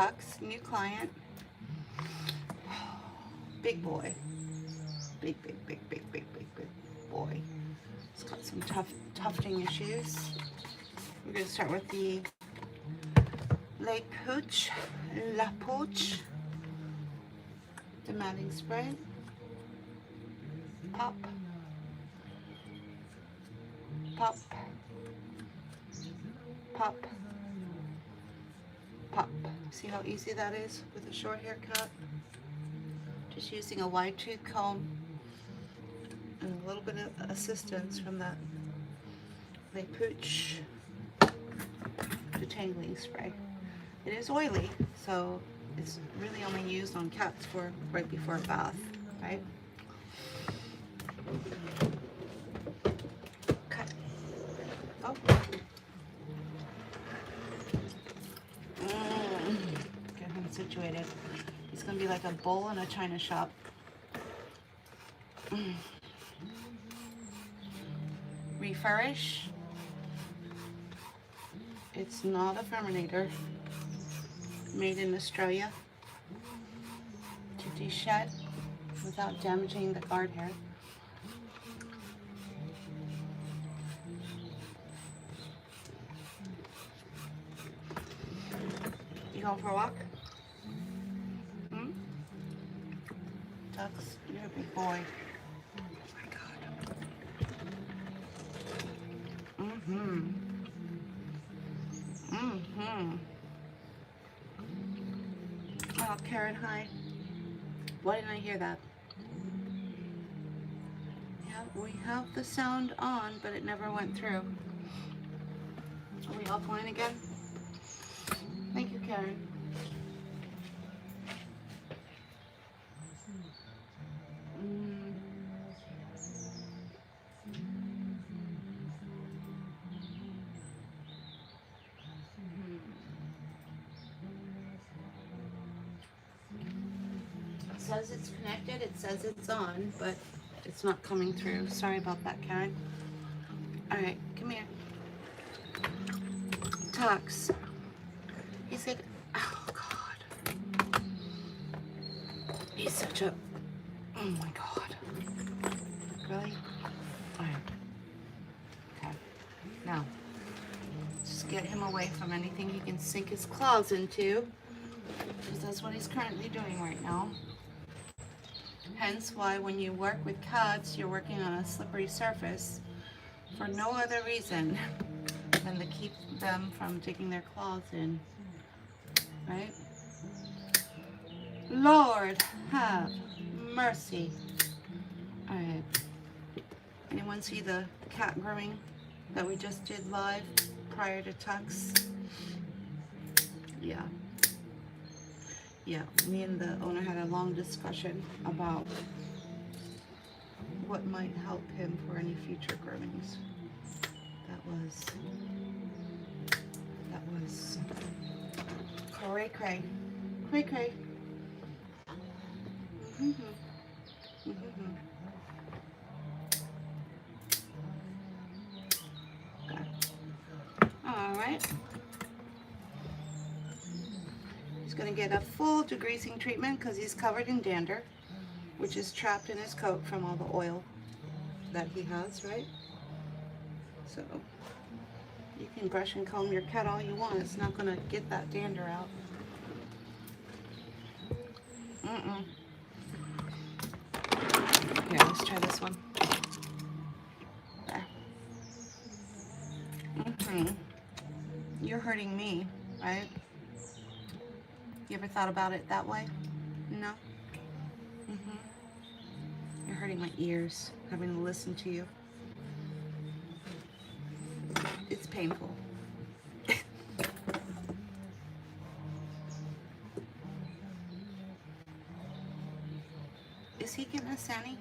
Tux, new client. Big boy. Big boy. It's got some tufting issues. We're going to start with the La Pooch Demating Spray. Pop. Pop. Pop. Pop. See how easy that is with a short haircut? Just using a wide tooth comb and a little bit of assistance from that Le Pooch detangling spray. It is oily, so it's really only used on cats for right before a bath, right? Okay. Oh. Get him situated. He's gonna be like a bull in a china shop. Refurbish. It's not a Furminator. Made in Australia. To de-shed without damaging the guard hair. You going for a walk? Tux, you're a big boy. Oh my God. Oh, Karen, hi. Why didn't I hear that? Yeah, we have the sound on, but it never went through. Are we offline again? Thank you, Karen. It says it's connected, it says it's on, but it's not coming through. Sorry about that, Karen. Alright, come here. Tux. He said, oh God. He's such a, oh my God. Really? Alright. Okay. Now, just get him away from anything he can sink his claws into, because that's what he's currently doing right now. Hence why when you work with cats, you're working on a slippery surface for no other reason than to keep them from digging their claws in, right? Lord have mercy. All right. Anyone see the cat grooming that we just did live prior to Tux? Yeah. Yeah, me and the owner had a long discussion about what might help him for any future groomings. That was cray cray. Cray cray. Okay. All right. He's going to get a full degreasing treatment because he's covered in dander, which is trapped in his coat from all the oil that he has, right? So you can brush and comb your cat all you want. It's not going to get that dander out. Here, let's try this one. There. You're hurting me, right? You ever thought about it that way? No? You're hurting my ears, having to listen to you. It's painful. Is he getting a Sani?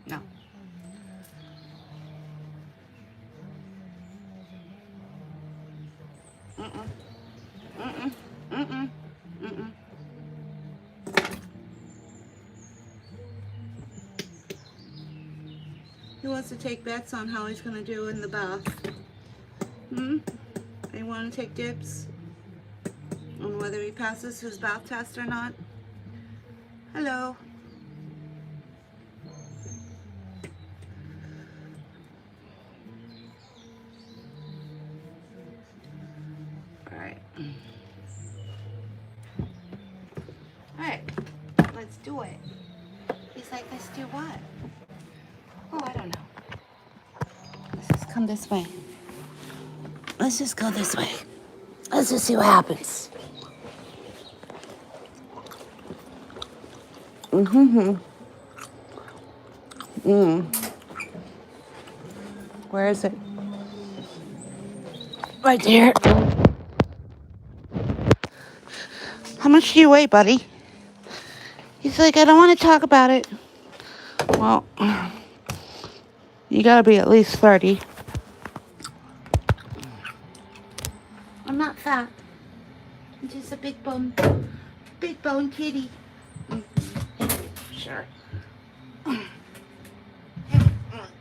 No. He wants to take bets on how he's going to do in the bath. Anyone want to take dibs on whether he passes his bath test or not? Hello. Alright. Alright. Let's do it. He's like, let's do what? Oh, I don't know. Let's just come this way. Let's just go this way. Let's just see what happens. Where is it? Right there. How much do you weigh, buddy? He's like, I don't want to talk about it. Well, you gotta be at least 30. I'm not fat. I'm just a big bone kitty. Sure. Oh,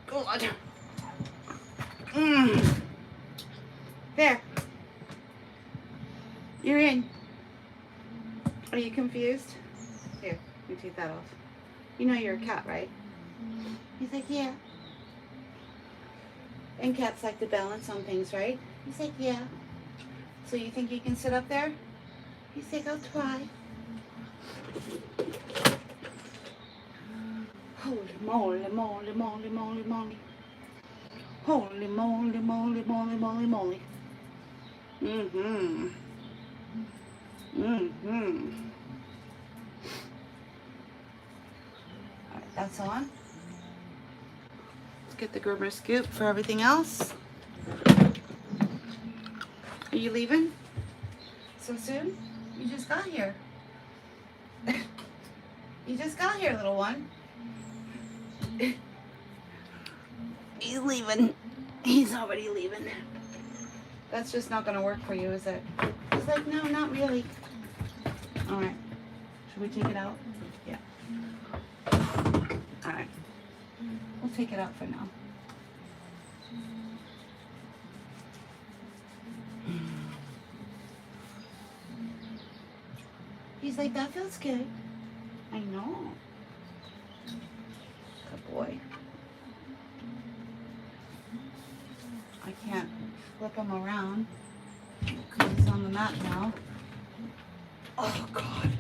God. There. You're in. Are you confused? Here, let me take that off. You know you're a cat, right? He's like, yeah. And cats like to balance on things, right? He's like, yeah. So you think you can sit up there? He's like, I'll try. Holy moly, moly, moly, moly, moly. Holy moly, moly, moly, moly, moly. Alright, that's on. Let's get the groomer scoop for everything else. Are you leaving so soon? You just got here. You just got here, little one. He's leaving. He's already leaving. That's just not going to work for you, is it? He's like, no, not really. All right. Should we take it out? Yeah. All right. We'll take it out for now. He's like, that feels good. I know. Good boy. I can't flip him around because he's on the mat now. Oh, God.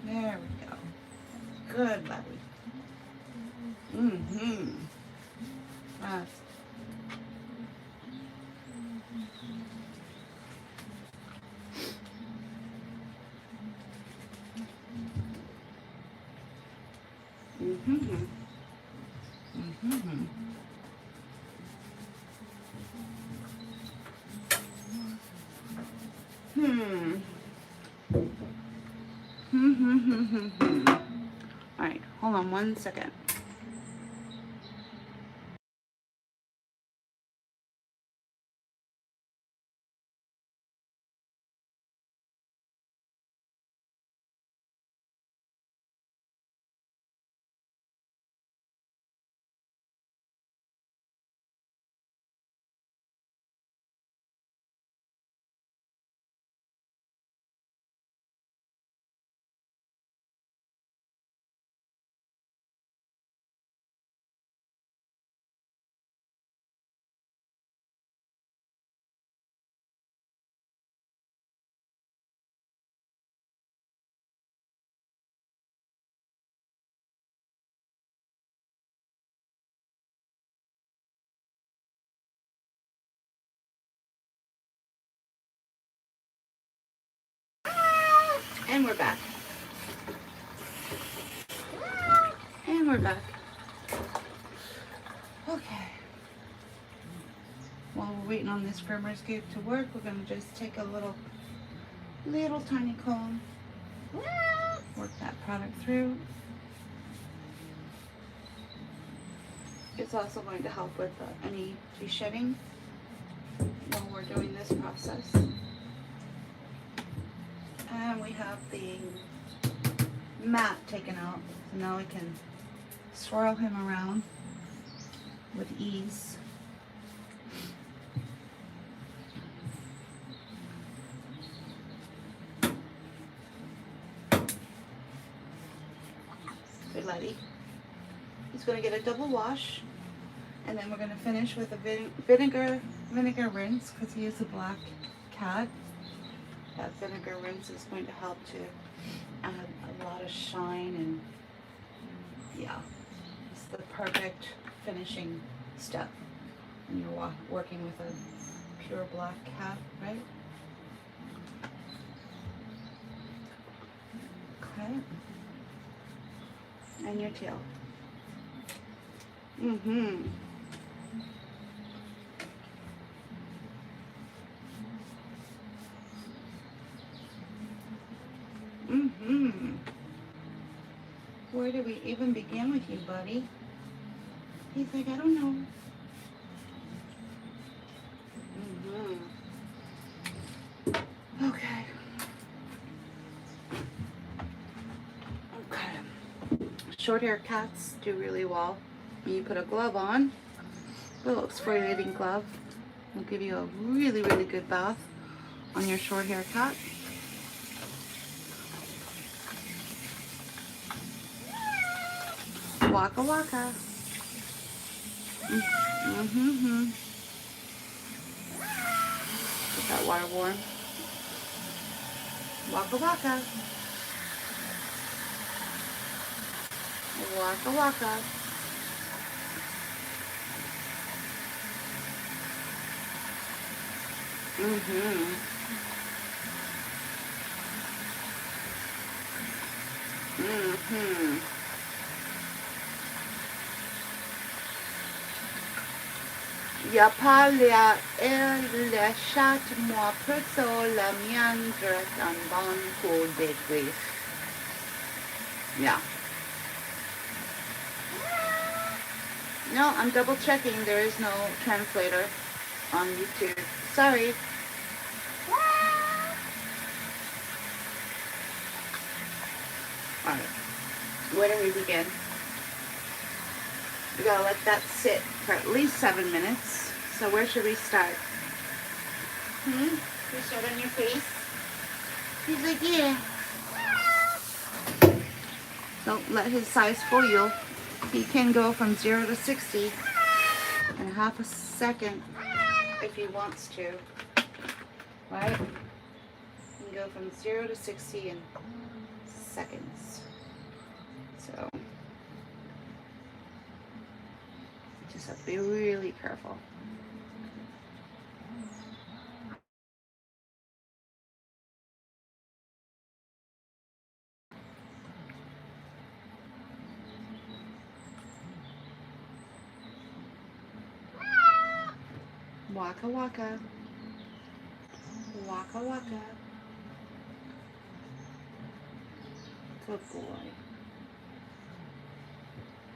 There we go. Good, buddy. Fast. All right, hold on 1 second. And we're back. And we're back. Okay. While we're waiting on this groomer scoop to work, we're going to just take a little tiny comb, work that product through. It's also going to help with any shedding while we're doing this process. And we have the mat taken out, so now we can swirl him around with ease. Good lady. He's going to get a double wash, and then we're going to finish with a vinegar rinse because he is a black cat. That vinegar rinse is going to help to add a lot of shine, and yeah, it's the perfect finishing step when you're working with a pure black cat, right? Okay. And your tail. Mm-hmm. Mm-hmm. Where do we even begin with you, buddy? He's like, I don't know. Mm-hmm. Okay. Okay. Short hair cats do really well. You put a glove on, a little exfoliating glove. Will give you a really, really good bath on your short hair cat. Waka waka. Mm-hmm. Get that water warm. Waka waka. Waka waka. Mm-hmm. Mm-hmm. Ya parla le chat moi perso la miandre en bon cours de grief. Yeah. No, I'm double checking. There is no translator on YouTube. Sorry. Alright. Where do we begin? We gotta let that sit for at least 7 minutes. So where should we start? We start on your face? He's like, yeah. Don't let his size fool you. He can go from 0 to 60 in half a second if he wants to. Right? He can go from 0 to 60 in seconds. So just have to be really careful. Waka waka. Waka waka. Good boy.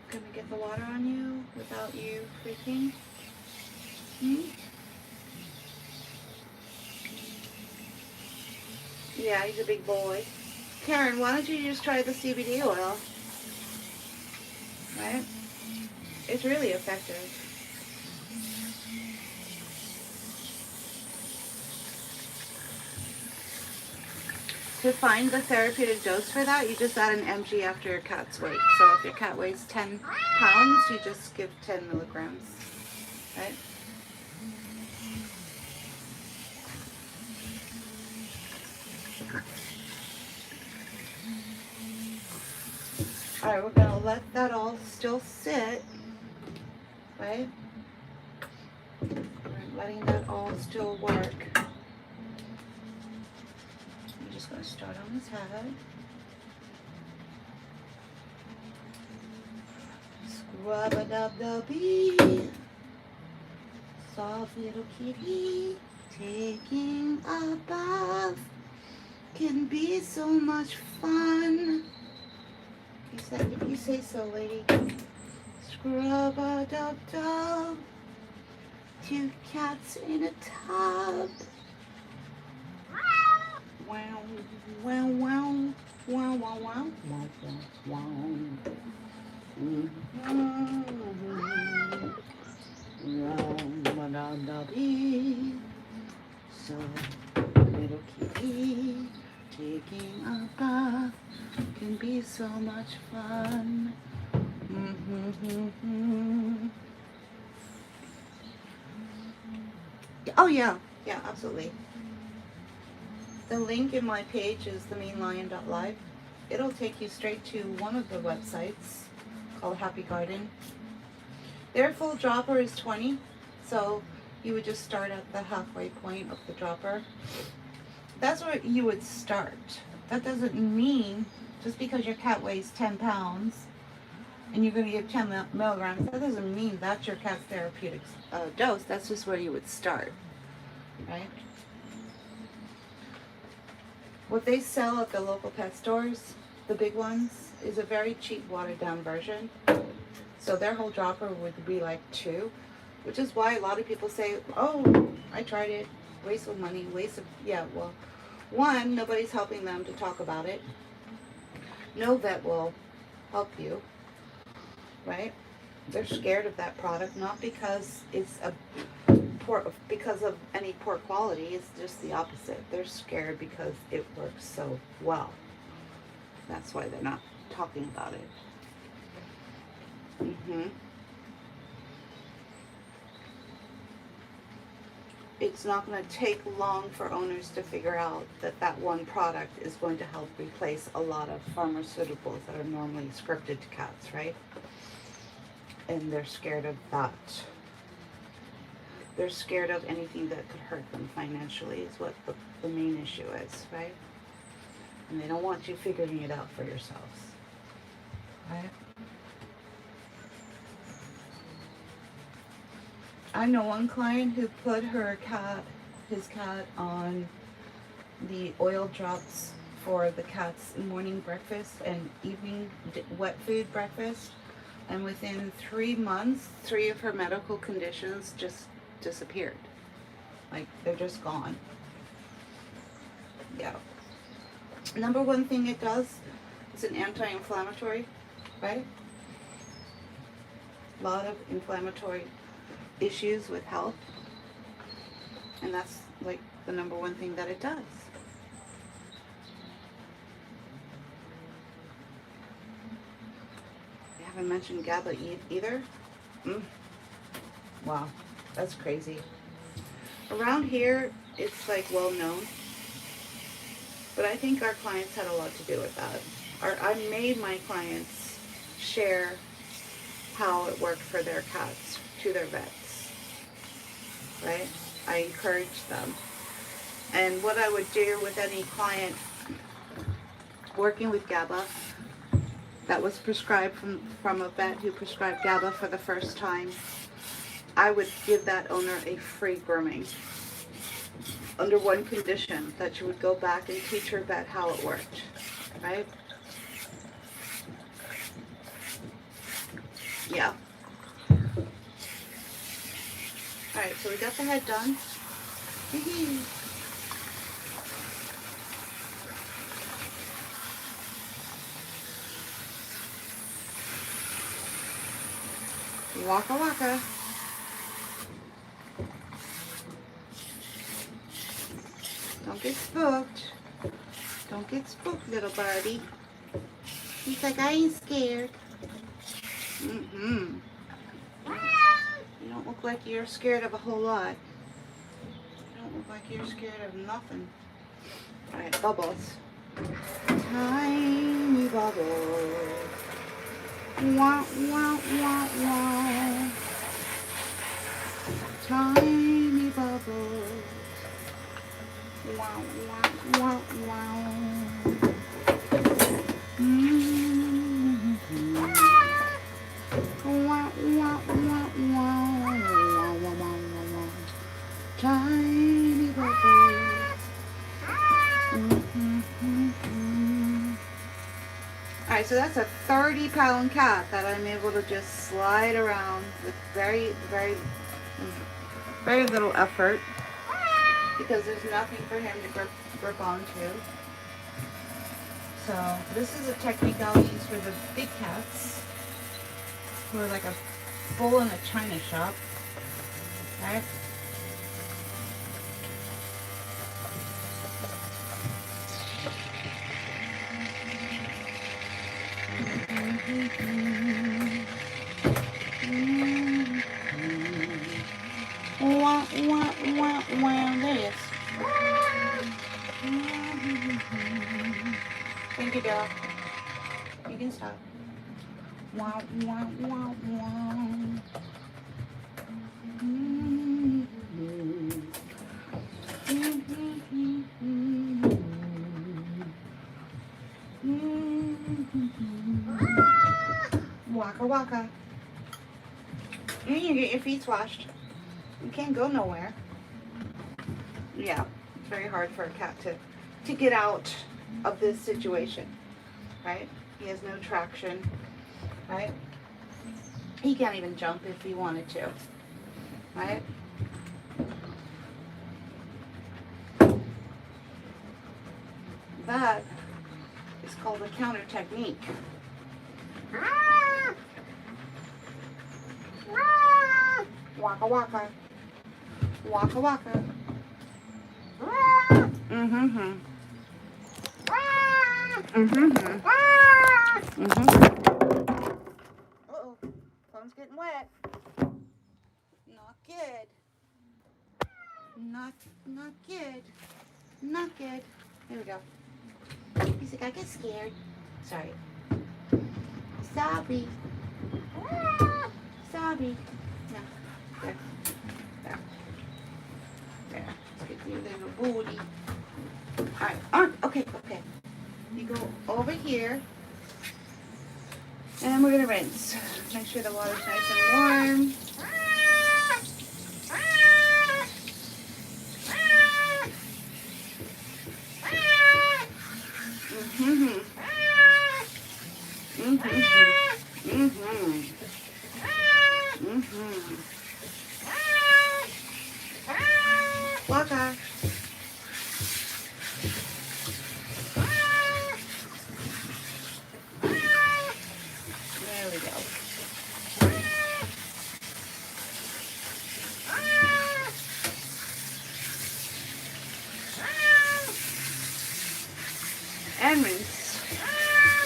Can we get the water on you without you freaking? Yeah, he's a big boy. Karen, why don't you just try the CBD oil? Right? It's really effective. To find the therapeutic dose for that, you just add an mg after your cat's weight. So if your cat weighs 10 pounds, you just give 10 milligrams, right? All right, we're gonna let that all still sit, right? We're letting that all still work. I'm just gonna start on his head. Scrub-a-dub-dubby. Soft little kitty taking a bath can be so much fun. He said, if you say so, lady. Scrub-a-dub-dub. 2 cats in a tub. Wow, wow, wow, wow, wow, wow, wow, wow. So, little kitty taking a bath can be so much fun. Oh yeah, yeah, absolutely. The link in my page is themeinlion.live. It'll take you straight to one of the websites called Happy Garden. Their full dropper is 20, so you would just start at the halfway point of the dropper. That's where you would start. That doesn't mean just because your cat weighs 10 pounds and you're going to give 10 milligrams, that doesn't mean that's your cat's therapeutic dose. That's just where you would start, right? What they sell at the local pet stores, the big ones, is a very cheap watered down version. So their whole dropper would be like 2, which is why a lot of people say, oh, I tried it, waste of money, waste of, yeah, well, one, nobody's helping them to talk about it. No vet will help you, right? They're scared of that product, not because it's because of any poor quality. It's just the opposite. They're scared because it works so well. That's why they're not talking about it. It's not going to take long for owners to figure out that that one product is going to help replace a lot of pharmaceuticals that are normally scripted to cats, right? And they're scared of that. They're scared of anything that could hurt them financially is what the main issue is, right? And they don't want you figuring it out for yourselves, right? I know one client who put his cat on the oil drops for the cat's morning breakfast and evening wet food breakfast, and within 3 months, 3 of her medical conditions just disappeared. Like, they're just gone. Yeah. Number one thing it does is an anti-inflammatory, right? A lot of inflammatory issues with health, and that's like the number one thing that it does. I haven't mentioned GABA either. Wow, that's crazy. Around here it's like well known, but I think our clients had a lot to do with that. I made my clients share how it worked for their cats to their vets, right? I encouraged them. And what I would do with any client working with GABA that was prescribed from a vet who prescribed GABA for the first time, I would give that owner a free grooming under one condition, that you would go back and teach your vet how it worked, right? Yeah. Alright, so we got the head done. Waka waka. Don't get spooked. Don't get spooked, little birdie. He's like, I ain't scared. You don't look like you're scared of a whole lot. You don't look like you're scared of nothing. Alright, bubbles. Tiny bubbles. Wah, wah, wah, wah. Tiny bubbles. Wah, wah, wah, wah. Wah, wah, wah, wah. Tiny bubbles. Alright, so that's a 30-pound cat that I'm able to just slide around with very, very, very little effort, because there's nothing for him to grip onto. So this is a technique I'll use for the big cats. we're like a bull in a china shop, right? Wah, wah, wah, wah. There it is. Thank you, girl. You can stop. Wah, wah, wah, wah. Waka waka. You need to get your feet washed. You can't go nowhere. Yeah, it's very hard for a cat to get out of this situation, right? He has no traction, right? He can't even jump if he wanted to, right? That is called a counter technique. Waka waka. Waka waka. Mm-hmm. Mm-hmm. Mm-hmm. Uh-oh. Phone's getting wet. Not good. Not good. Not good. There we go. He's like, I get scared. Sorry. Sorry. Sorry. No. There. There. There. Let's get your little booty. Alright. Okay. Okay. You go over here. And we're going to rinse. Make sure the water's nice and warm. Mm-hmm. Mm-hmm. Mm-hmm. Mm-hmm. Waka. There we go. And rinse.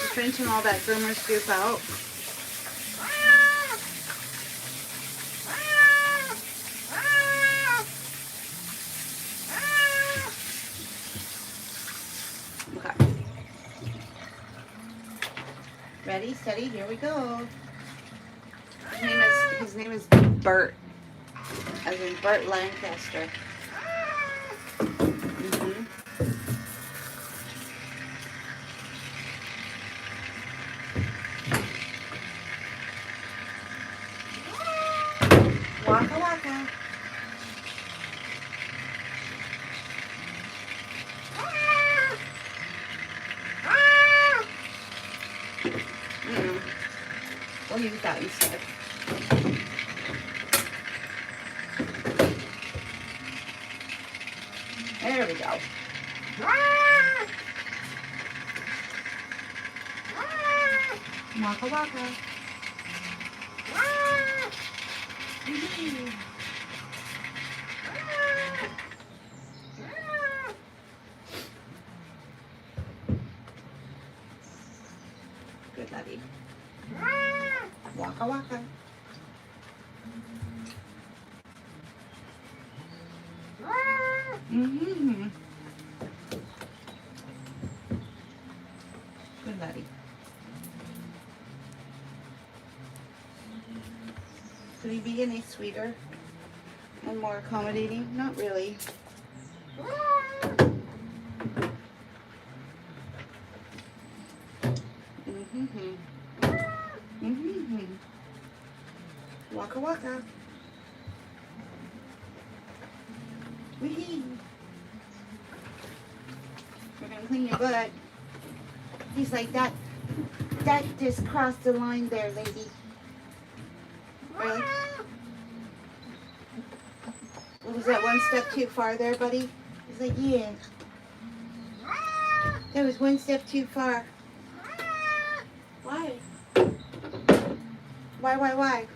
Just rinsing all that groomer scoop out. Okay. Ready, steady, here we go. His name is Bert, as in Bert Lancaster. Mm-hmm. Waka waka. We'll use that instead. There we go. Waka waka. Good laddie. Waka waka. Mm-hmm. Good laddie. Could he be any sweeter and more accommodating? Not really. Mm-hmm. Mm-hmm. Waka waka. Wee-hee. We're gonna clean your butt. He's like, that just crossed the line there, lady. Really? What was that, one step too far there, buddy? He's like, yeah. That was one step too far. Why? Why?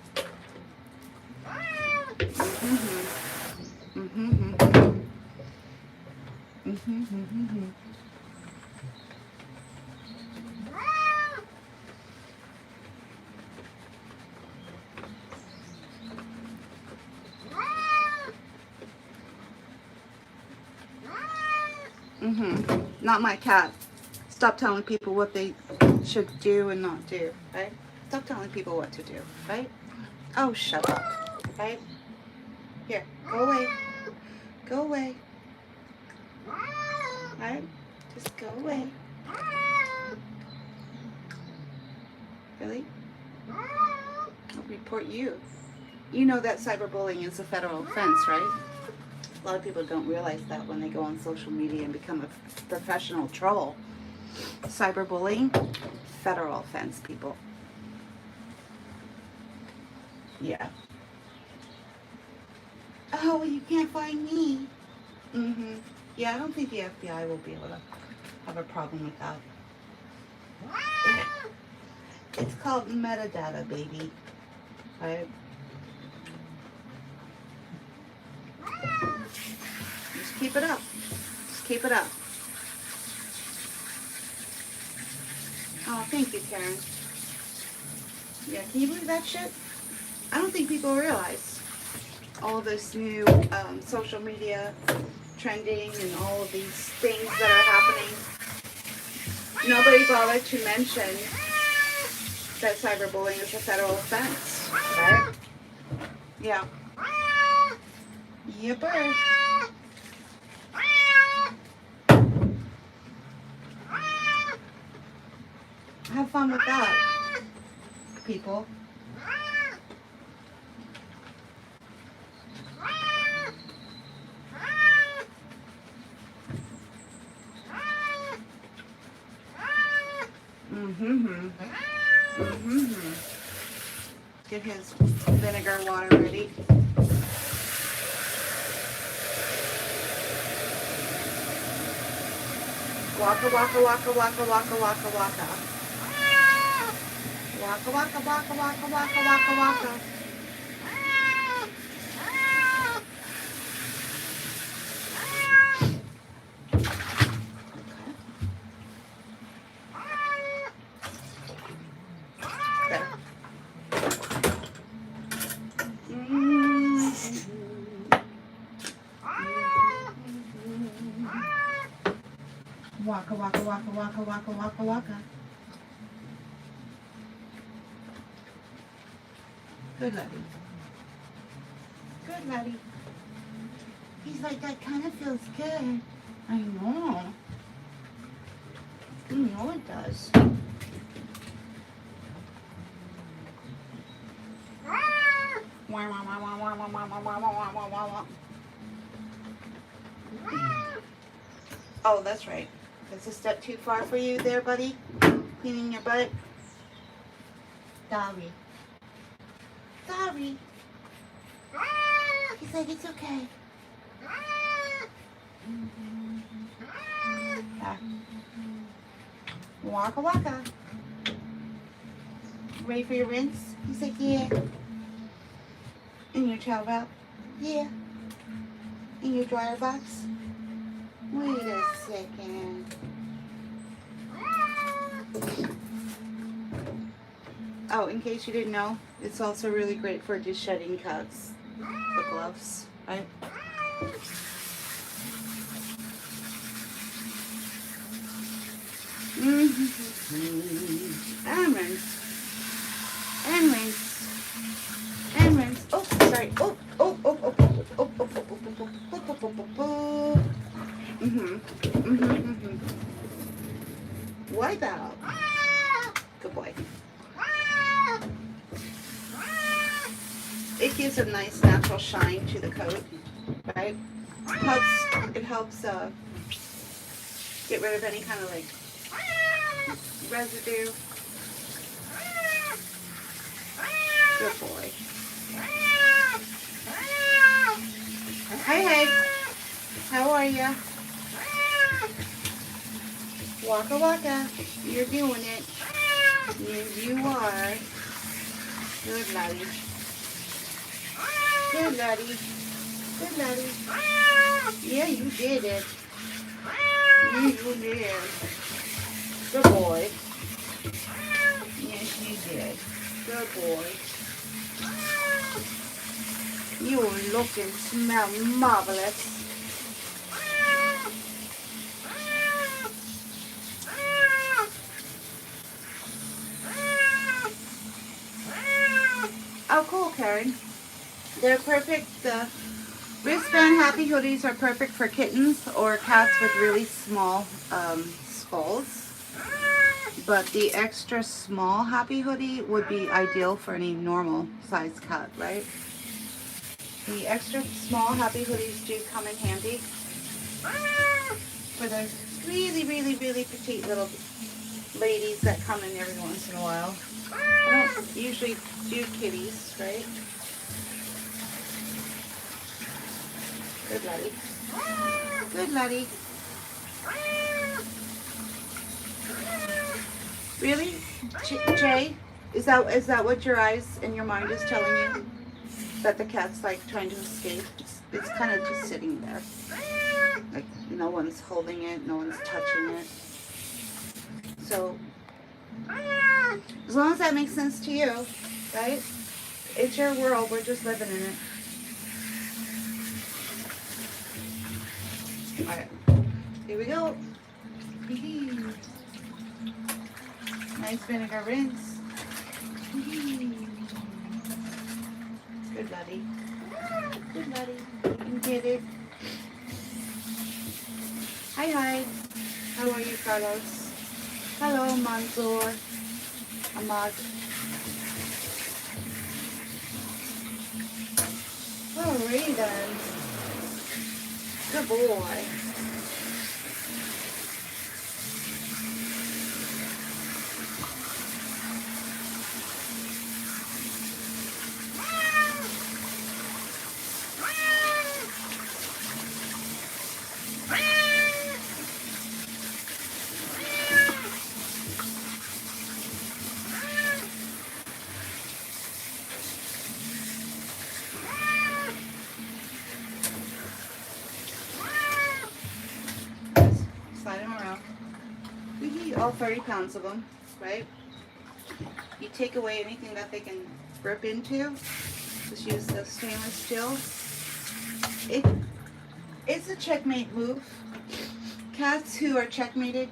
Not my cat. Stop telling people what they should do and not do, right? Stop telling people what to do, right? Oh, shut up, right? Here, go away. Go away. Right? Just go away. Really? I'll report you. You know that cyberbullying is a federal offense, right? A lot of people don't realize that when they go on social media and become a professional troll. Cyberbullying, federal offense, people. Yeah. Oh, you can't find me. Yeah, I don't think the FBI will be able to have a problem with that. It's called metadata, baby. Right? Just keep it up. Just keep it up. Oh, thank you, Karen. Yeah, can you believe that shit? I don't think people realize all this new social media trending and all of these things that are happening. Nobody bothered to mention that cyberbullying is a federal offense, right? Yeah. Yipper. Have fun with that, people. Get his vinegar water ready. Waka waka waka waka waka waka waka. Waka waka waka waka waka waka waka. Waka waka waka waka waka waka waka. Good laddie. Good laddie. He's like, that kind of feels good. I know. You know it does. Oh, that's right. That's a step too far for you there, buddy? Cleaning your butt? Sorry. Sorry. He's like, it's okay. Waka waka. Ready for your rinse? He's like, yeah. In your towel wrap? Yeah. In your dryer box? Wait a second. Oh, in case you didn't know, it's also really great for just shedding cuts. The gloves, right? And rinse. And rinse. And rinse. Oh, sorry. Oh, oh, oh, oh, oh, oh, oh, oh, oh. Wipe out. Good boy. It gives a nice natural shine to the coat, right? It helps get rid of any kind of like residue. Good boy. Hey, how are ya? Waka waka, you're doing it. Yes, you are. Good laddie. Good laddie. Good laddie. Yeah, you did it. Yeah, you did. Good boy. Yes, you did. Good boy. You look and smell marvelous. Oh, cool, Karen. They're perfect. The wristband happy hoodies are perfect for kittens or cats with really small skulls. But the extra small happy hoodie would be ideal for any normal size cat, right? The extra small happy hoodies do come in handy for the really, really, really petite little ladies that come in every once in a while. I don't usually do kitties, right? Good laddie. Good laddie. Really? Jay? Is that what your eyes and your mind is telling you? That the cat's like trying to escape? It's kind of just sitting there. Like no one's holding it, no one's touching it. So, as long as that makes sense to you, right? It's your world, we're just living in it. Alright, here we go. Nice vinegar rinse. Good buddy. Good buddy. You can get it. Hi. How are you, Carlos? Hello, Mansoor. Ahmad. Alrighty then. Good boy. Slide them around. We can eat all 30 pounds of them, right? You take away anything that they can grip into. Just use the stainless steel. It's a checkmate move. Cats who are checkmated,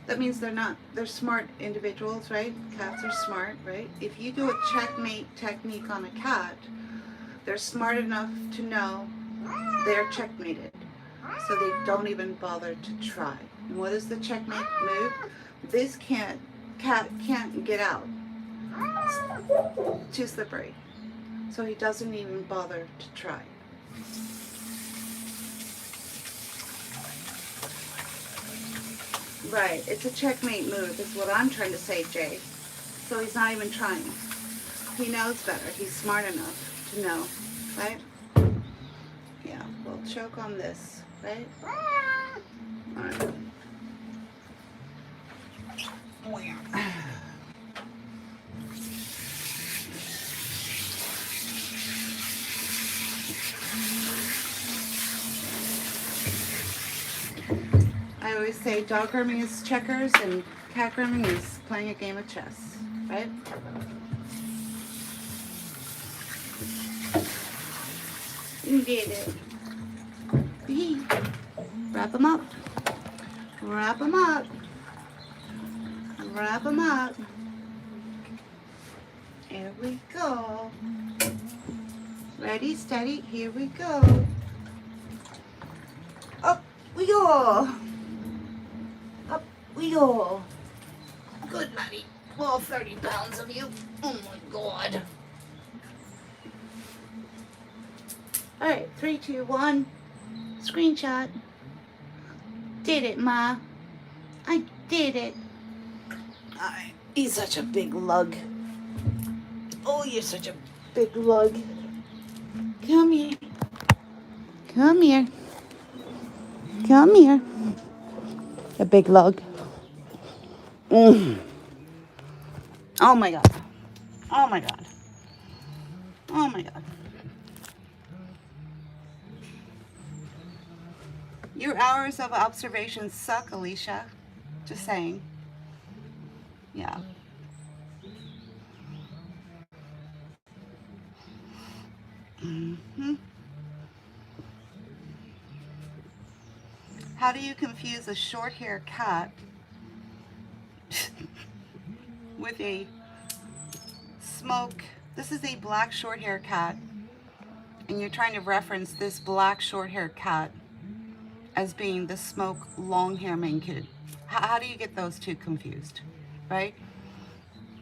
that means they're smart individuals, right? Cats are smart, right? If you do a checkmate technique on a cat, they're smart enough to know they're checkmated. So they don't even bother to try. And what is the checkmate move? This cat can't get out. It's too slippery. So he doesn't even bother to try. Right, it's a checkmate move is what I'm trying to say, Jay. So he's not even trying. He knows better. He's smart enough to know, right? Yeah, we'll choke on this, right? All right. I always say dog grooming is checkers and cat grooming is playing a game of chess, right? You get it. Wrap them up. Wrap them up. Wrap them up. Here we go. Ready, steady, here we go. Up we go. Up we go. Good, laddie. All 30 pounds of you. Oh my God. All right, 3, 2, 1. Screenshot. Did it, Ma. I did it. All right. He's such a big lug. Oh, you're such a big lug. Come here. Come here. Come here. A big lug. Oh my God. Oh my God. Oh my God. Your hours of observation suck, Alicia. Just saying. Yeah. Hmm. How do you confuse a short hair cat with a smoke? This is a black short hair cat, and you're trying to reference this black short hair cat as being the smoke long hair Maine Coon. How do you get those two confused? Right?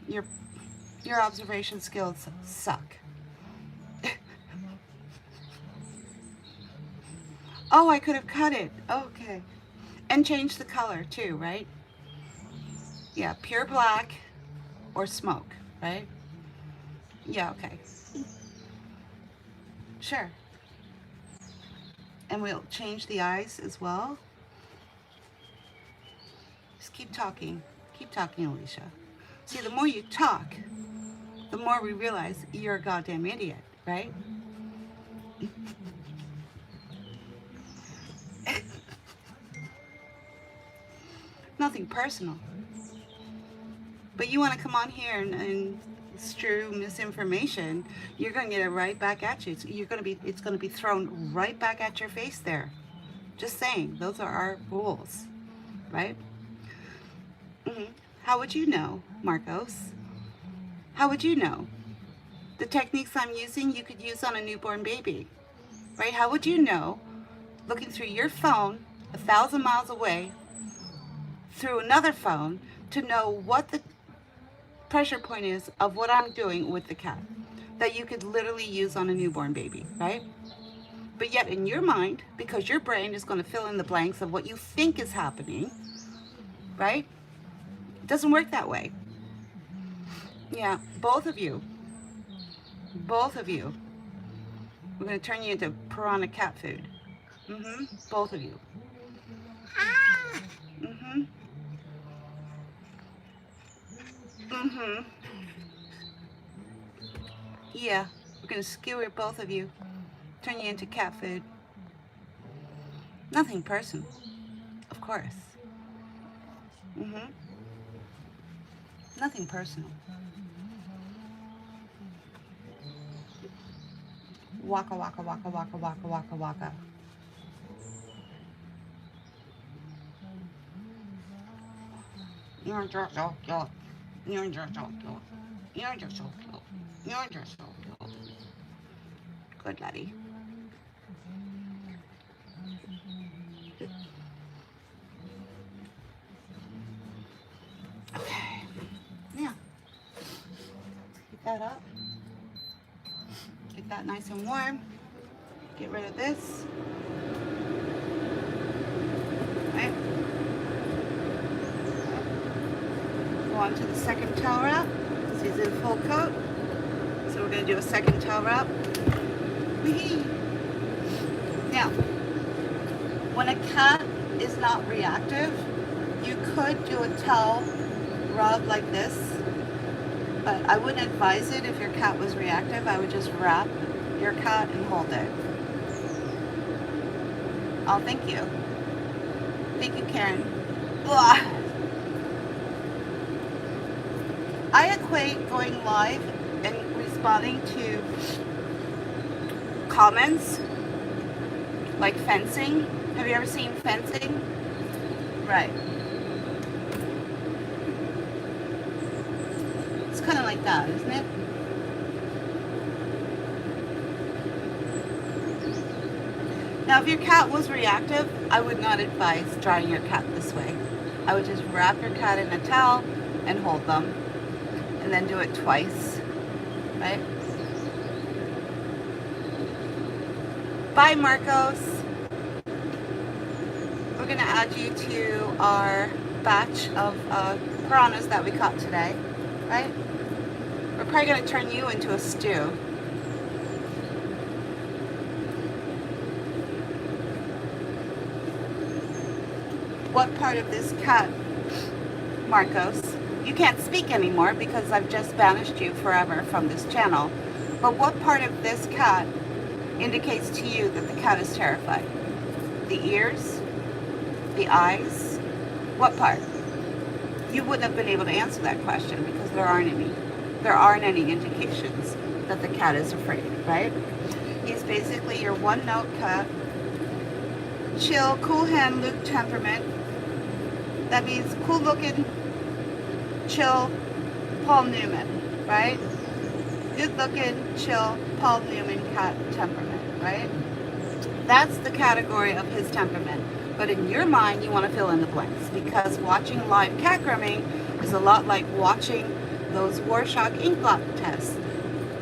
Your your observation skills suck. Oh, I could have cut it. Okay. And changed the color too, right? Yeah, pure black or smoke, right? Yeah, okay. Sure. And we'll change the eyes as well. Just keep talking. Keep talking, Alicia. See, the more you talk, the more we realize you're a goddamn idiot, right? Nothing personal. But you want to come on here and strew misinformation, you're going to get it right back at you. It's going to be thrown right back at your face there. Just saying, those are our rules, right? Hmm. How would you know, Marcos? How would you know? The techniques I'm using, you could use on a newborn baby, right? How would you know, looking through your phone 1,000 miles away, through another phone, to know what the pressure point is of what I'm doing with the cat that you could literally use on a newborn baby, right? But yet in your mind, because your brain is going to fill in the blanks of what you think is happening, right? It doesn't work that way. Yeah, both of you, both of you. We're going to turn you into piranha cat food. Mm-hmm. Both of you. Mm-hmm. Mm-hmm. Yeah, we're going to skewer both of you. Turn you into cat food. Nothing personal, of course. Mm-hmm. Nothing personal. Waka waka waka waka waka waka waka. You're just so cute. You're just so cute. You're just so cute. You're just so cute. Good laddie. Okay. Yeah. Heat that up. Get that nice and warm. Get rid of this. Right. Go on to the second towel wrap. This is in full coat. So we're going to do a second towel wrap. Wee-hee. Now, when a cat is not reactive, you could do a towel rub like this, but I wouldn't advise it if your cat was reactive. I would just wrap your cat and hold it. Oh, thank you. Thank you, Karen. Blah. I equate going live and responding to comments like fencing. Have you ever seen fencing? Right. It's kind of like that, isn't it? Now, if your cat was reactive, I would not advise drying your cat this way. I would just wrap your cat in a towel and hold them, and then do it twice, right? Bye, Marcos. We're gonna add you to our batch of piranhas that we caught today, right? We're probably gonna turn you into a stew. What part of this cat, Marcos, You can't speak anymore because I've just banished you forever from this channel. But what part of this cat indicates to you that the cat is terrified? The ears? The eyes? What part? You wouldn't have been able to answer that question because there aren't any. There aren't any indications that the cat is afraid, right? He's basically your one-note cat. Chill, cool hand, Luke temperament. That means cool looking, chill, Paul Newman, right? Good looking, chill, Paul Newman cat temperament, right? That's the category of his temperament. But in your mind, you want to fill in the blanks because watching live cat grooming is a lot like watching those Rorschach ink blot tests.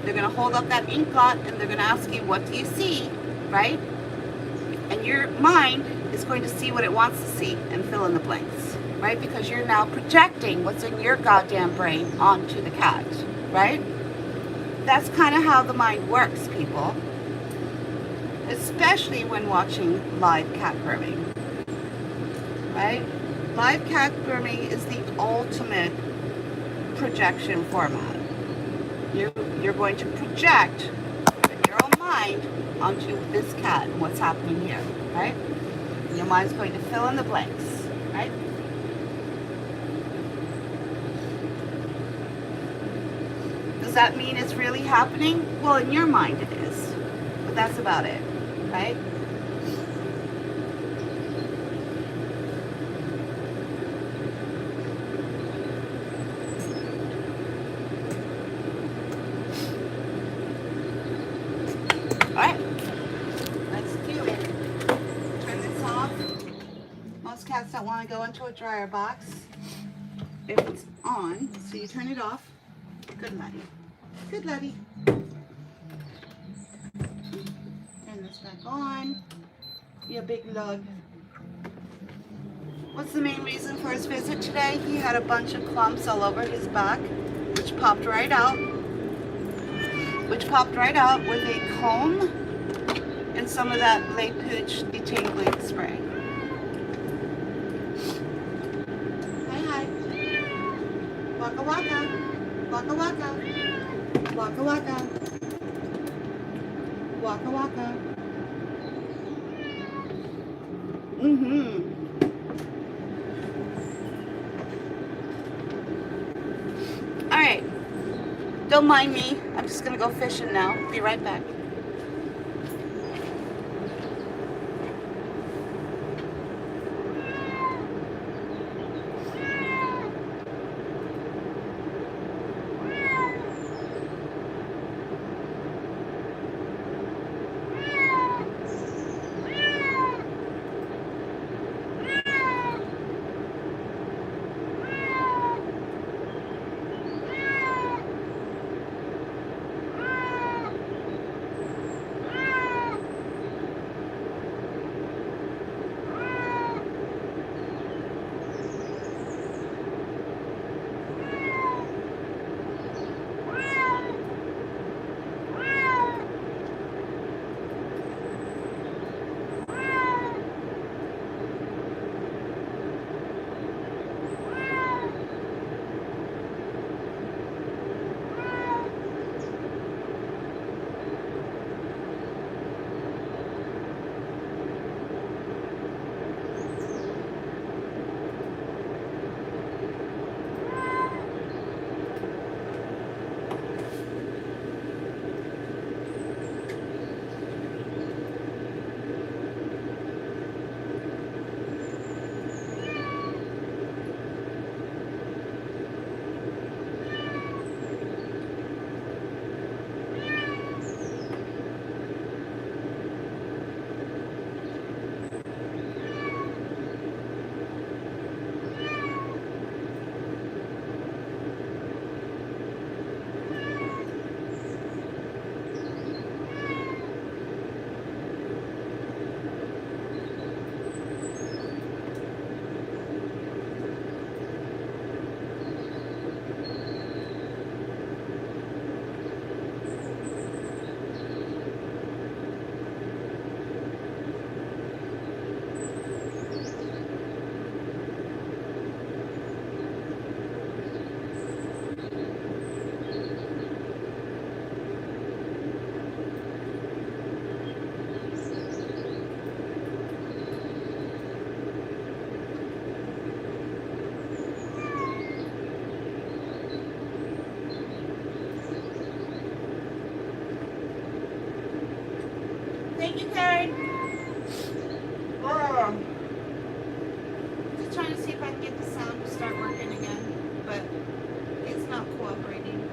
They're going to hold up that ink blot and they're going to ask you, what do you see, right? And your mind is going to see what it wants to see and fill in the blanks, right? Because you're now projecting what's in your goddamn brain onto the cat, right? That's kind of how the mind works, people. Especially when watching live cat grooming, right? Live cat grooming is the ultimate projection format. You're going to project your own mind onto this cat and what's happening here, right? And your mind's going to fill in the blanks, right? Does that mean it's really happening? Well, in your mind it is, but that's about it, right? Alright, let's do it. Turn this off. Most cats don't want to go into a dryer box if it's on, so you turn it off. Good laddie. Good laddie. Turn this back on. You big lug. What's the main reason for his visit today? He had a bunch of clumps all over his back, which popped right out. With a comb and some of that Lay Pooch detangling spray. Hi. Waka waka. Waka waka. Waka waka. Waka waka. Alright. Don't mind me. I'm just gonna go fishing now. Be right back. Thank you, Karen. Oh. Just trying to see if I can get the sound to start working again, but it's not cooperating.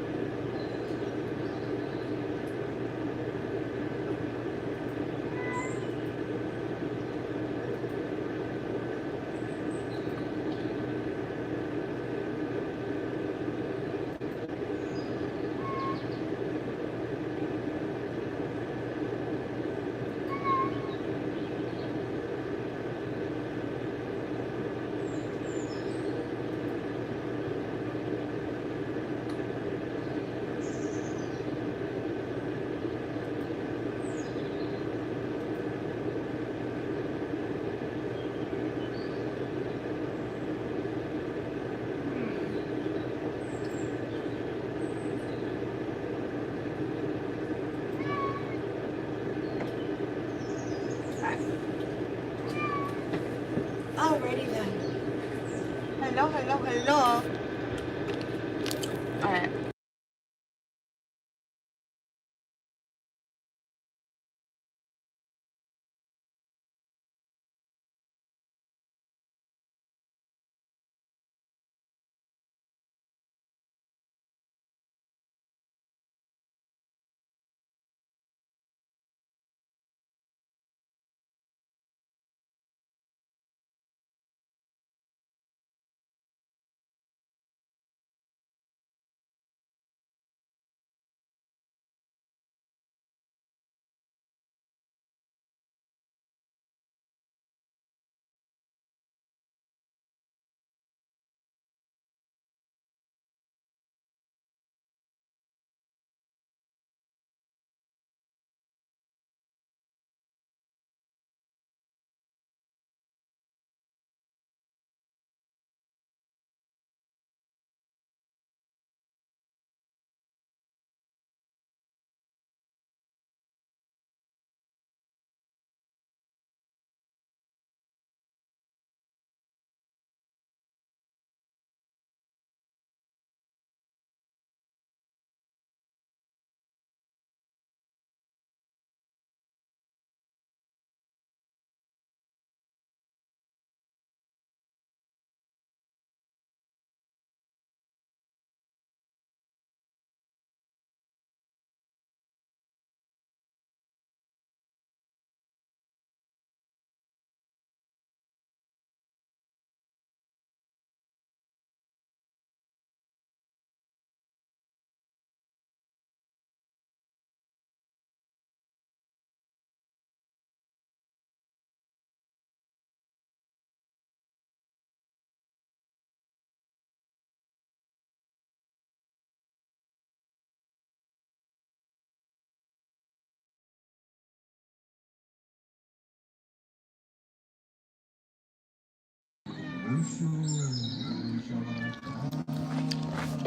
Alrighty then. Hello, hello, hello. Alright.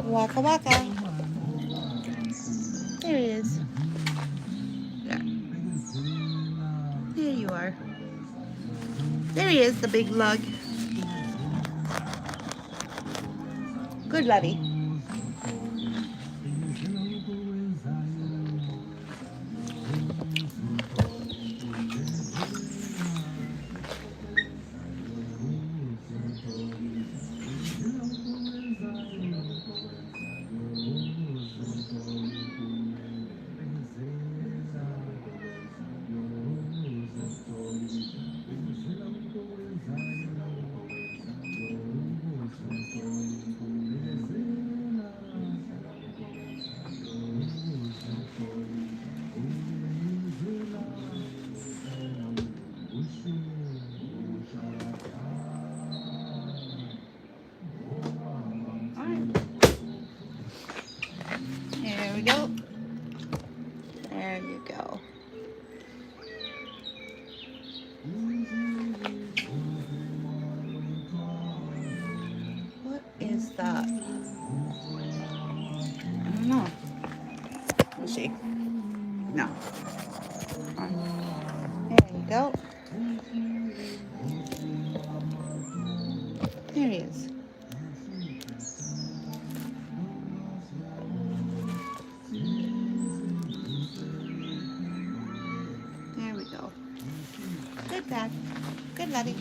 Waka waka. There he is. There. There you are. There he is, the big lug. Good lovey. There we go. There you go. What is that? I don't know. Let's see. No. There you go. There he is. There we go. Good bag. Good Letty.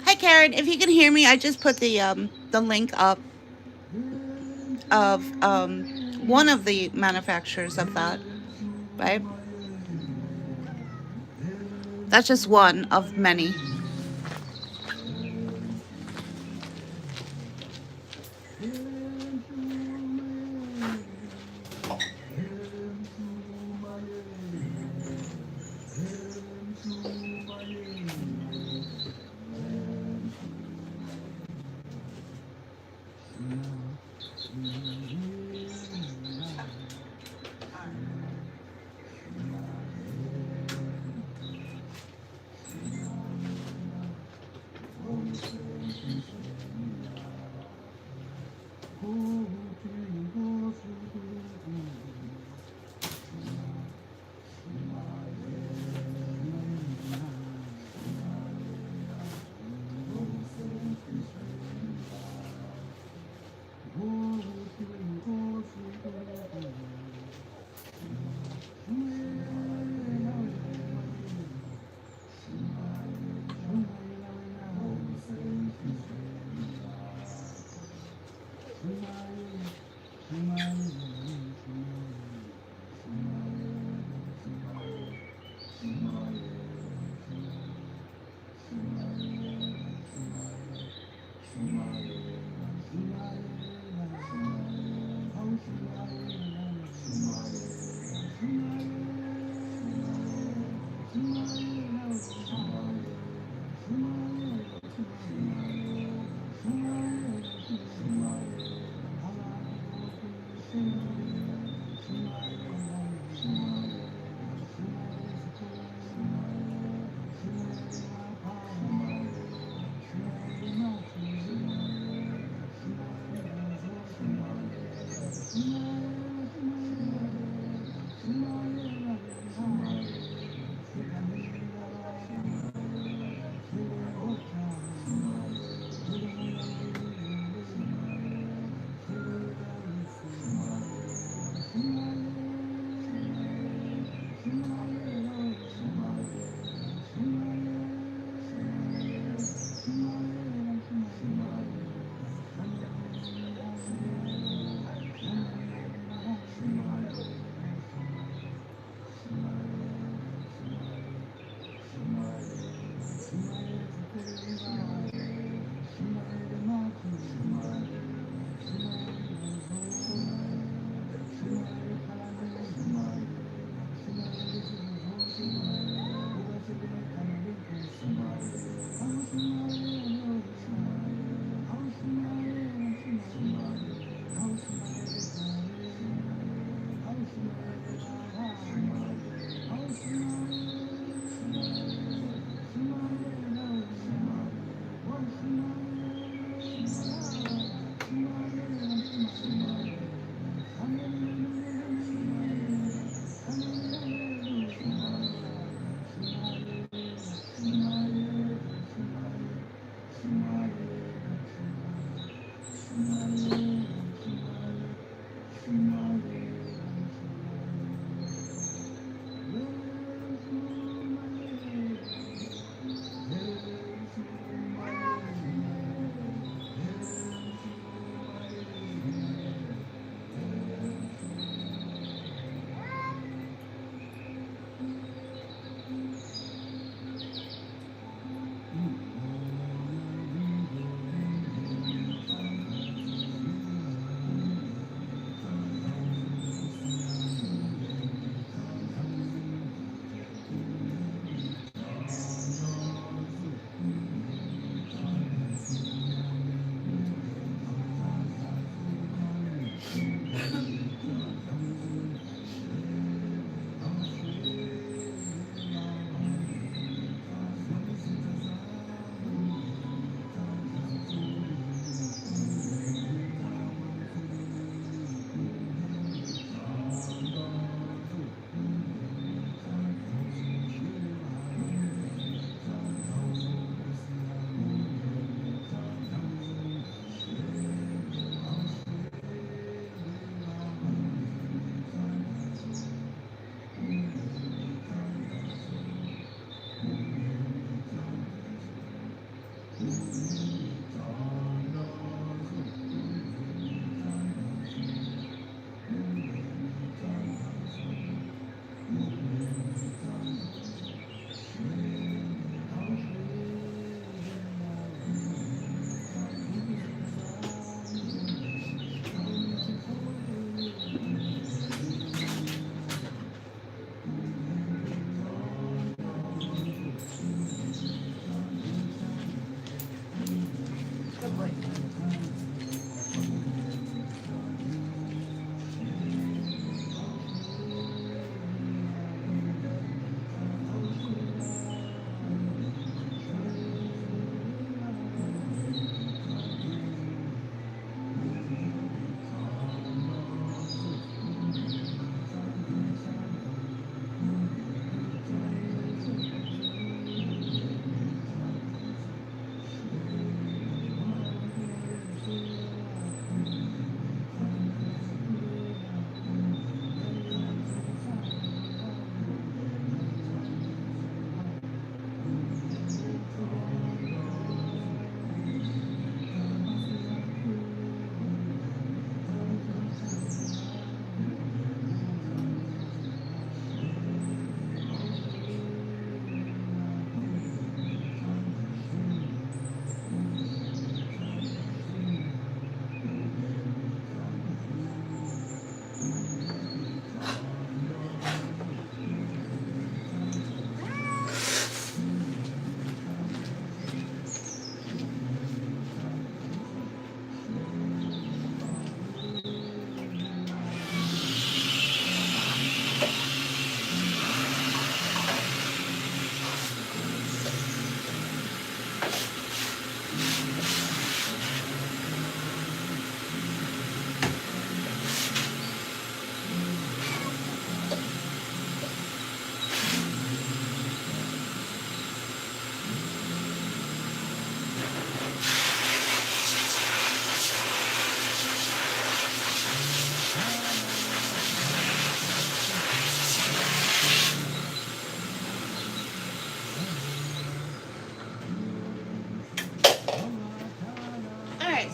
Hi Karen, if you can hear me, I just put the link up of one of the manufacturers of that, right? That's just one of many.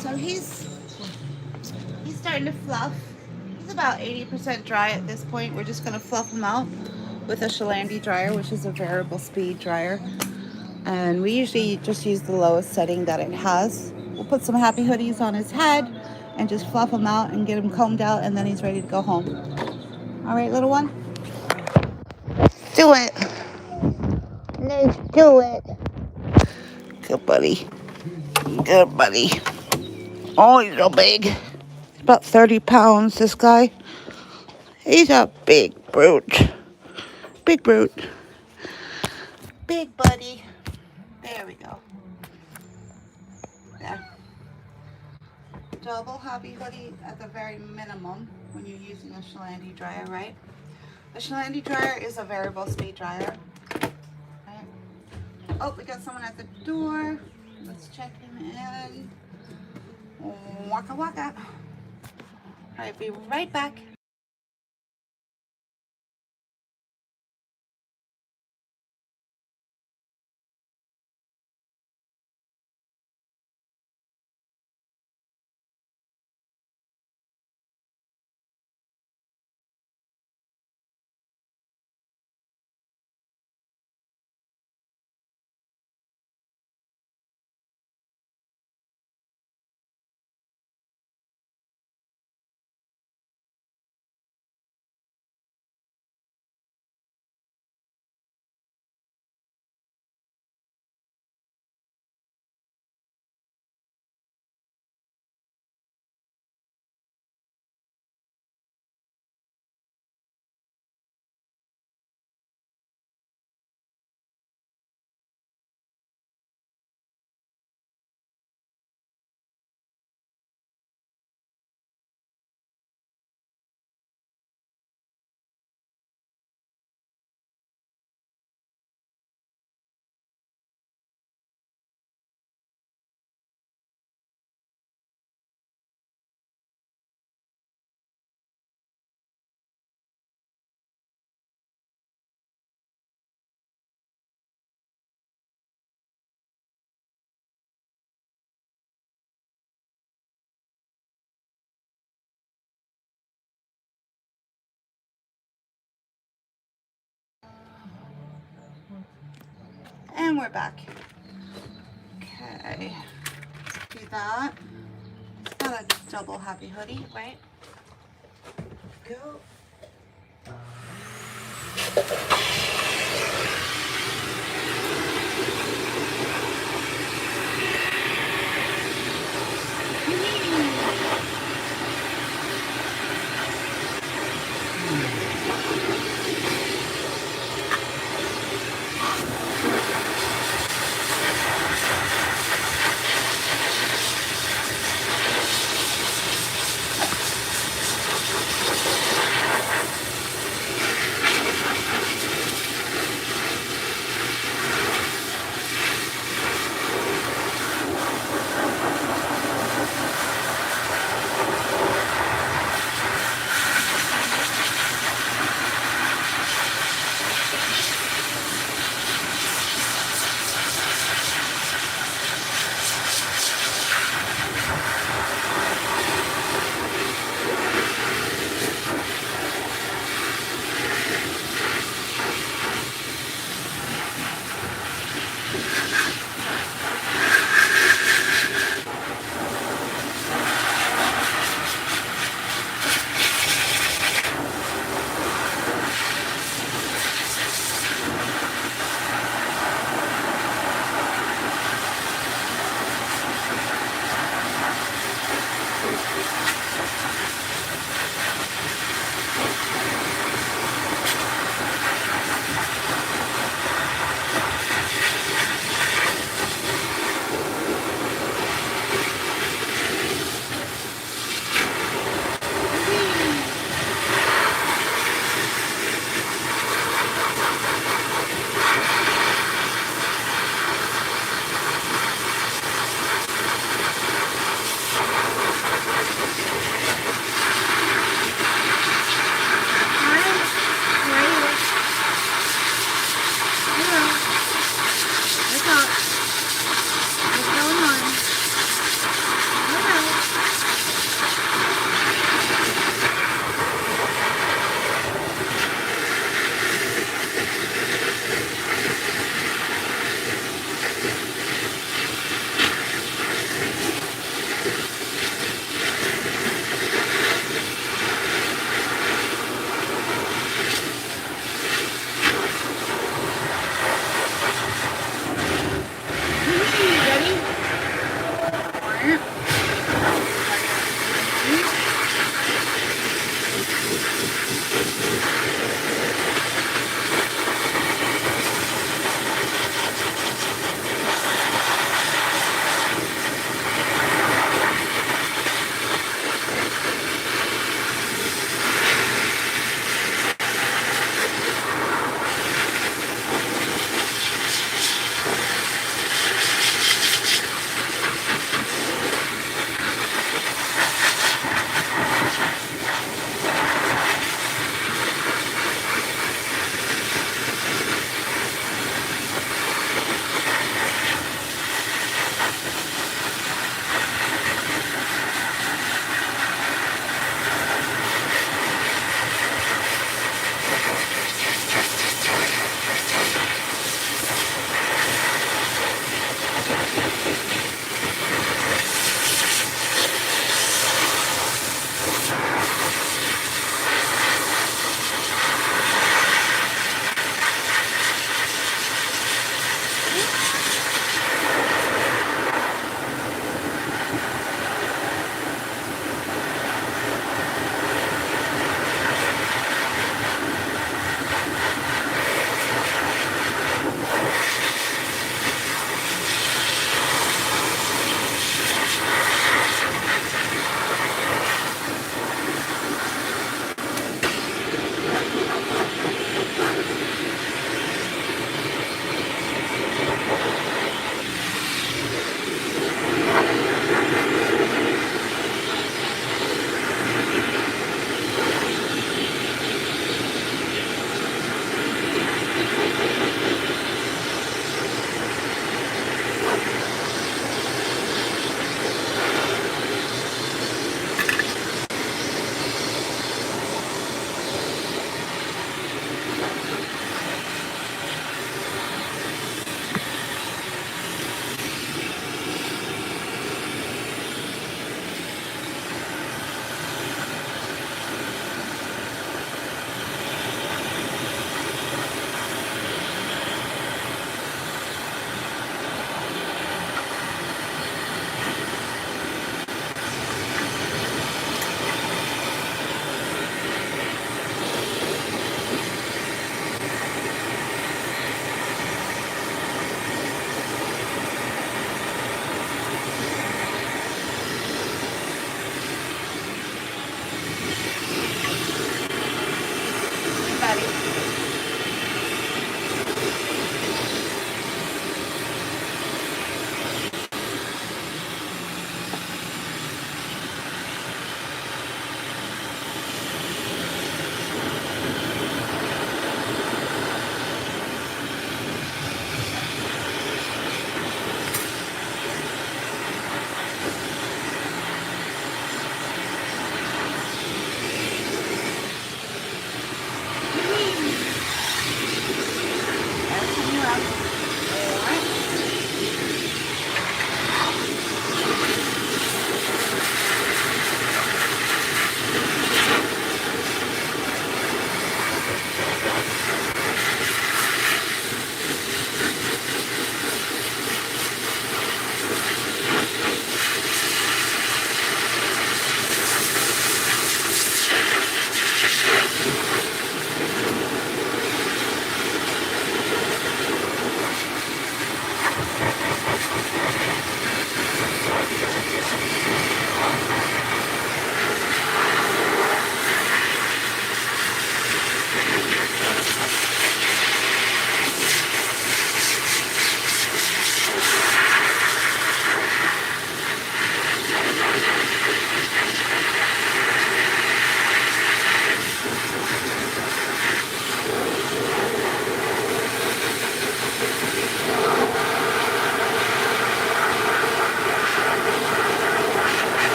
So he's starting to fluff. He's about 80% dry at this point. We're just going to fluff him out with a Shalandi dryer, which is a variable speed dryer. And we usually just use the lowest setting that it has. We'll put some happy hoodies on his head and just fluff him out and get him combed out, and then he's ready to go home. All right, little one? Do it. Let's do it. Good buddy. Good buddy. Oh, he's so big. He's about 30 pounds, this guy. He's a big brute. Big brute. Big buddy. There we go. There. Double hobby hoodie at the very minimum when you're using a Shalandi dryer, right? The Shalandi dryer is a variable speed dryer. Right. Oh, we got someone at the door. Let's check him in. Waka waka. All right, be right back. And we're back. Okay. Let's do that. It's got a double happy hoodie, right? Go.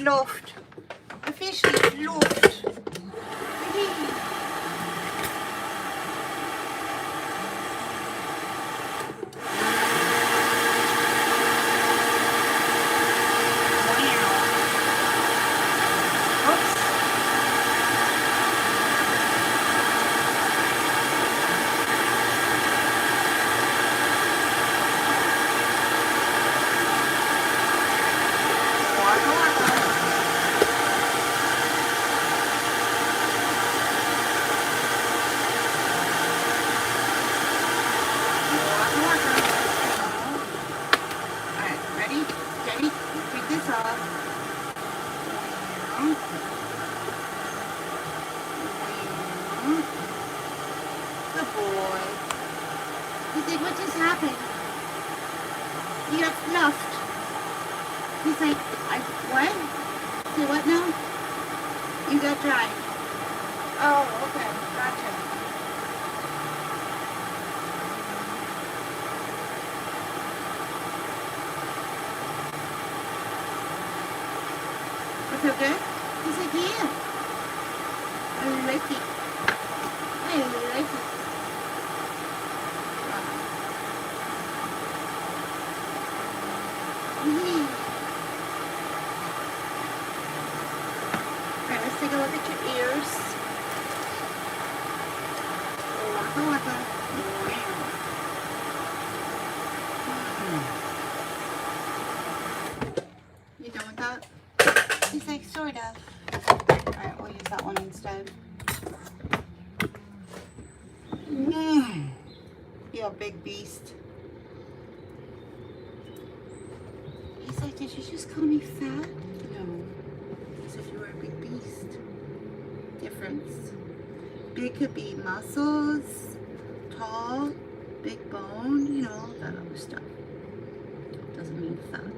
fluffed. Officially fluffed. Good boy. He's like, what just happened? You got fluffed. He's like, what? Say what now? You got dry. Oh, okay. Gotcha. That feel good? He's like, yeah. I really like it. I really like it. Alright, let's take a look at your ears. Waka waka. You done with that? He's like, sort of. Alright, we'll use that one instead. You a big beast. He's like, did you just call me fat? No. He said you were a big beast. Difference. Big could be muscles, tall, big bone, you know, that other stuff. Doesn't mean fat.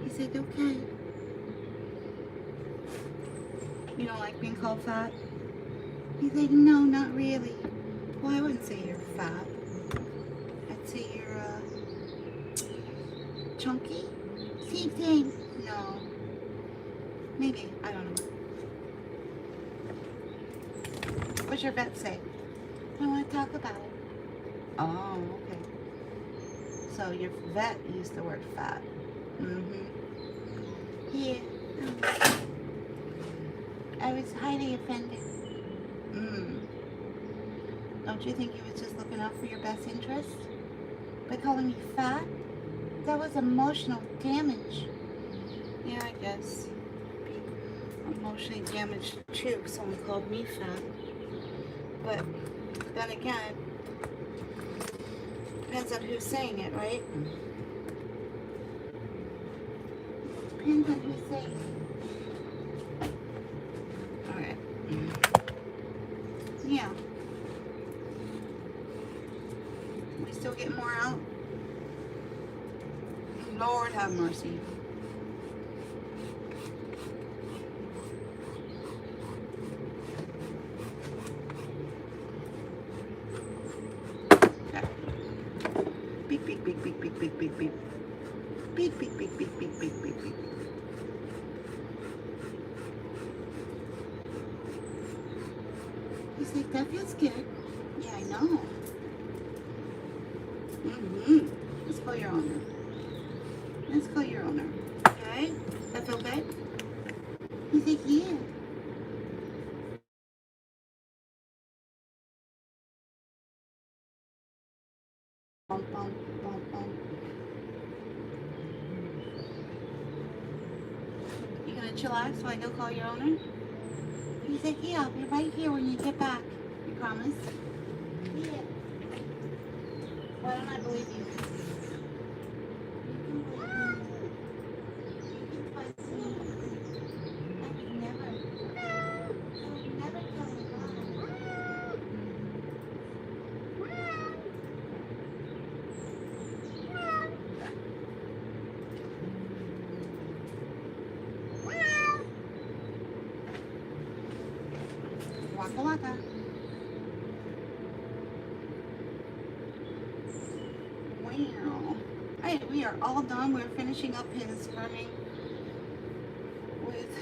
He said, okay. You don't like being called fat? He's like, no, not really. Well, I wouldn't say you're fat. I'd say you're, chunky? Same thing. No. Maybe. I don't know. What's your vet say? I want to talk about it. Oh, okay. So your vet used the word fat. Mm-hmm. Yeah. I was highly offended. Don't you think he was just looking out for your best interest? By calling me fat? That was emotional damage. Yeah, I guess. Be emotionally damaged too. Someone called me fat. But then again, depends on who's saying it, right? Depends on who's saying it. Alright. Yeah. We still get more out? Lord have mercy. Okay. Beep, beep, beep, beep, beep, beep, beep, beep. Beep, beep, beep, beep, beep, beep, beep, beep. He's like, that feels good. Yeah, I know. Let's call your owner. Let's call your owner. Okay? That feel good? He's like, yeah. Bum, bum, bum, bum. You gonna chillax while I go call your owner? He's like, yeah, I'll be right here when you get back. You promise? Yeah. Why don't I believe you? Waka waka. Wow. I we are all done. We're finishing up his grooming with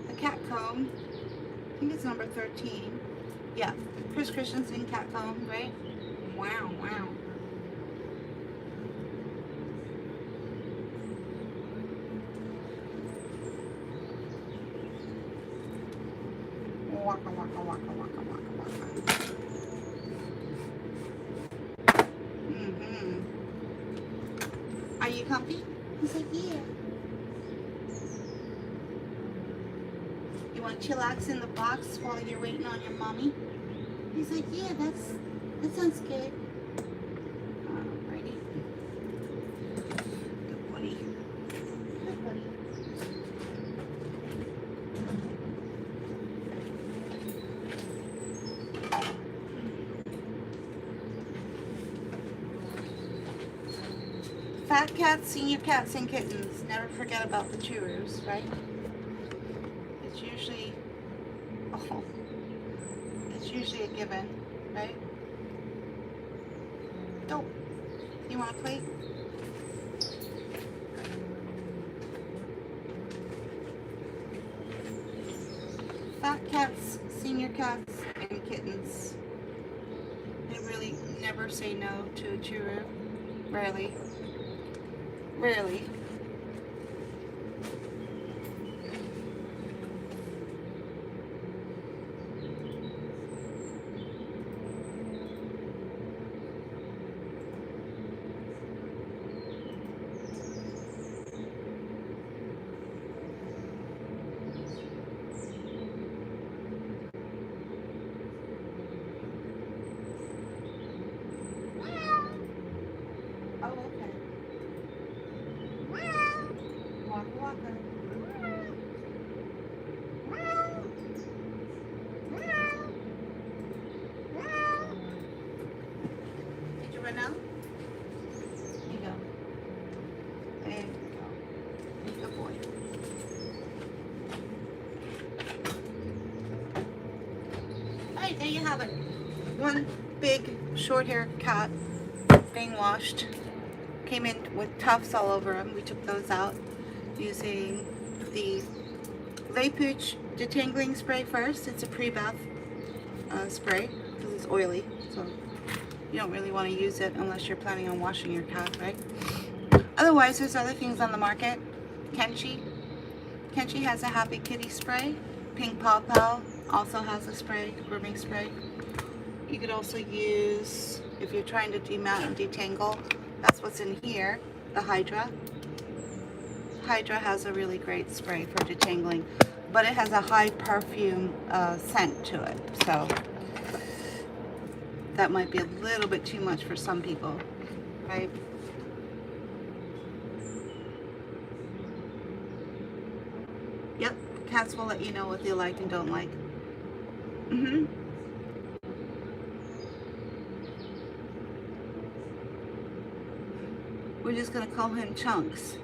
the cat comb. I think it's number 13. Yeah, Chris Christensen cat comb, right? Wow, wow. Waka, waka, waka, waka, waka, waka. Are you comfy? He's like, yeah. You want chillax in the box while you're waiting on your mommy? He's like, yeah, that sounds good. Alrighty. Good buddy. Good buddy. Fat cats, senior cats, and kittens. Never forget about the churros, right? It's usually, oh, it's usually a given, right? Oh, you want a plate? Fat cats, senior cats, and kittens. They really never say no to a churro. Rarely. Rarely. Oh, okay. Waka waka. Did you run out? Here you go. There you go. Good boy. Alright, there you have it. One big short hair cat being washed. Came in with tufts all over him. We took those out using the Lay Pooch detangling spray first. It's a pre-bath spray because it's oily, so you don't really want to use it unless you're planning on washing your cat, right? Otherwise, there's other things on the market. Kenchi has a Happy Kitty spray. Pink Paw Pal also has a spray, grooming spray. You could also use, if you're trying to demount and detangle, that's what's in here, the Hydra. Hydra has a really great spray for detangling, but it has a high perfume scent to it, so that might be a little bit too much for some people, right? Yep, cats will let you know what they like and don't like. We're just going to call him Chunks.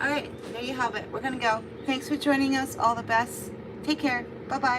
Alright, there you have it. We're going to go. Thanks for joining us. All the best. Take care. Bye-bye.